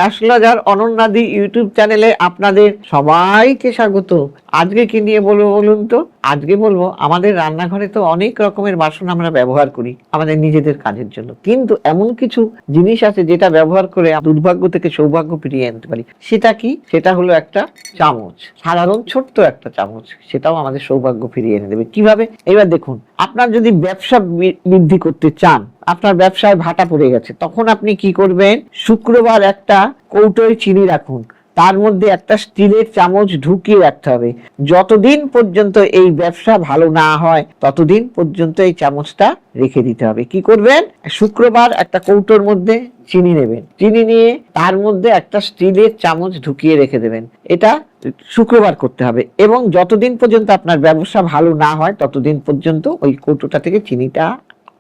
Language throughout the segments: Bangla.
অ্যাস্ট্রোলজার অনন্যাদি ইউটিউব চ্যানেলে আপনাদের সবাইকে স্বাগত। আজকে কি নিয়ে বলবো বলুন তো? আজকে বলবো আমাদের রান্নাঘরে তো অনেক রকমের বাসন আমরা ব্যবহার করি আমাদের নিজেদের কাজের জন্য, কিন্তু এমন কিছু জিনিস আছে যেটা ব্যবহার করে দুর্ভাগ্য থেকে সৌভাগ্য ফিরিয়ে আনতে পারি। সেটা কি? সেটা হলো একটা চামচ, সাধারণ ছোট্ট একটা চামচ, সেটাও আমাদের সৌভাগ্য ফিরিয়ে এনে দেবে। কিভাবে? এবার দেখুন, আপনার যদি ব্যবসা বৃদ্ধি করতে চান, আপনার ব্যবসায় ভাটা পড়ে গেছে, তখন আপনি কি করবেন? শুক্রবার একটা কৌটোয় চিনি রাখুন, তার মধ্যে একটা স্টিলের চামচ ঢুকিয়ে রাখতে হবে। যতদিন পর্যন্ত এই ব্যবসা ভালো না হয় ততদিন পর্যন্ত এই চামচটা রেখে দিতে হবে। কি করবেন? শুক্রবার একটা কৌটোর মধ্যে চিনি নেবেন, চিনি নিয়ে তার মধ্যে একটা স্টিলের চামচ ঢুকিয়ে রেখে দেবেন। এটা শুক্রবার করতে হবে, এবং যতদিন পর্যন্ত আপনার ব্যবসা ভালো না হয় ততদিন পর্যন্ত ওই কৌটোটা থেকে চিনিটা,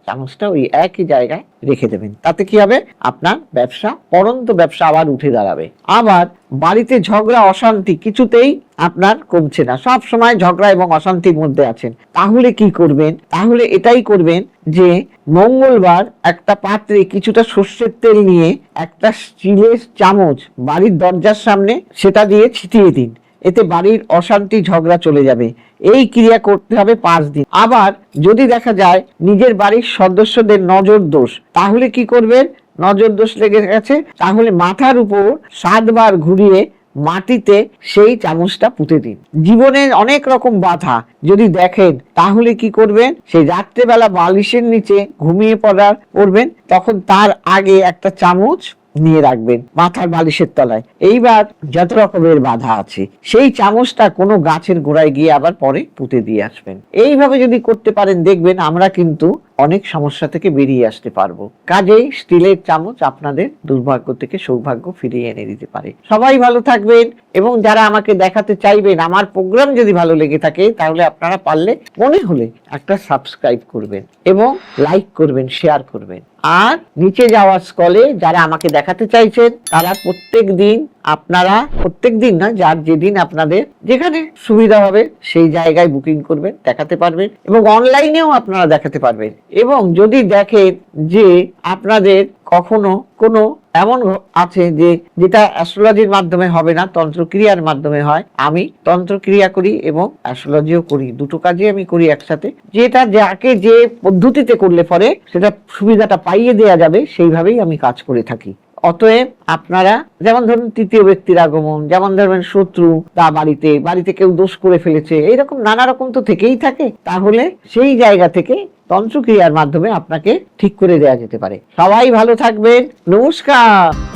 চামচটা ওই একই জায়গায় রেখে দেবেন। তাতে কি হবে? আপনার ব্যবসা, পরন্ত ব্যবসা আবার উঠে দাঁড়াবে। আবার বাড়িতে ঝগড়া অশান্তি কিছুতেই আপনার কমছে না, সব সময় ঝগড়া এবং অশান্তির মধ্যে আছেন, তাহলে কি করবেন? তাহলে এটাই করবেন যে মঙ্গলবার একটা পাত্রে কিছুটা সর্ষের তেল নিয়ে একটা স্টিলের চামচ বাড়ির দরজার সামনে সেটা দিয়ে ছিটিয়ে দিন। এতে বাড়ির অশান্তি ঝগড়া চলে যাবে। এই ক্রিয়া করতে হবে 5 দিন। আবার যদি দেখা যায় নিজের বাড়ির সদস্যদের নজর দোষ, তাহলে কি করবেন? নজর দোষ লেগে গেছে, তাহলে মাথার উপর 7 বার ঘুরিয়ে মাটিতে সেই চামচটা পুঁতে দিন। জীবনের অনেক রকম বাধা যদি দেখেন, তাহলে কি করবেন? সেই রাত্রেবেলা বালিশের নিচে ঘুমিয়ে পড়বেন, তখন তার আগে একটা চামচ নিয়ে রাখবেন মাথার বালিশের তলায়। এইবার যত রকমের বাধা আছে সেই চামচটা কোনো গাছের গোড়ায় গিয়ে আবার পরে পুঁতে দিয়ে আসবেন। এইভাবে যদি করতে পারেন, দেখবেন আমরা কিন্তু অনেক সমস্যা থেকে বেরিয়ে আসতে পারবো। কাজেই স্টিলের চামচ আপনাদের দুর্ভাগ্য থেকে সৌভাগ্য ফিরিয়ে এনে দিতে পারে। সবাই ভালো থাকবেন, এবং যারা আমাকে দেখাতে চাইবেন, আমার প্রোগ্রাম যদি ভালো লেগে থাকে, তাহলে আপনারা পারলে মনে হলে একটা সাবস্ক্রাইব করবেন এবং লাইক করবেন, শেয়ার করবেন। আর নিচে যাওয়া স্কলে যারা আমাকে দেখাতে চাইছেন, তারা প্রত্যেক দিন না, যার যেদিন আপনাদের যেখানে সুবিধা হবে সেই জায়গায় বুকিং করবেন, দেখাতে পারবেন, এবং অনলাইনেও আপনারা দেখাতে পারবেন। এবং যদি দেখেন যে আপনাদের কখনো কোনো এমন আছে যে যেটা অ্যাস্ট্রোলজির মাধ্যমে হবে না, তন্ত্রক্রিয়ার মাধ্যমে হয়, আমি তন্ত্রক্রিয়া করি এবং অ্যাস্ট্রোলজিও করি, দুটো কাজই আমি করি একসাথে। যেটা যাকে যে পদ্ধতিতে করলে পরে সেটা সুবিধাটা পাইয়ে দেয়া যাবে, সেইভাবেই আমি কাজ করে থাকি। অতএব আপনারা, যেমন ধরুন তৃতীয় ব্যক্তির আগমন, যেমন ধরবেন শত্রু তা বাড়িতে কেউ দোষ করে ফেলেছে, এইরকম নানা রকম তো থেকেই থাকে, তাহলে সেই জায়গা থেকে তন্ত্রক্রিয়ার মাধ্যমে আপনাকে ঠিক করে দেয়া যেতে পারে। সবাই ভালো থাকবেন, নমস্কার।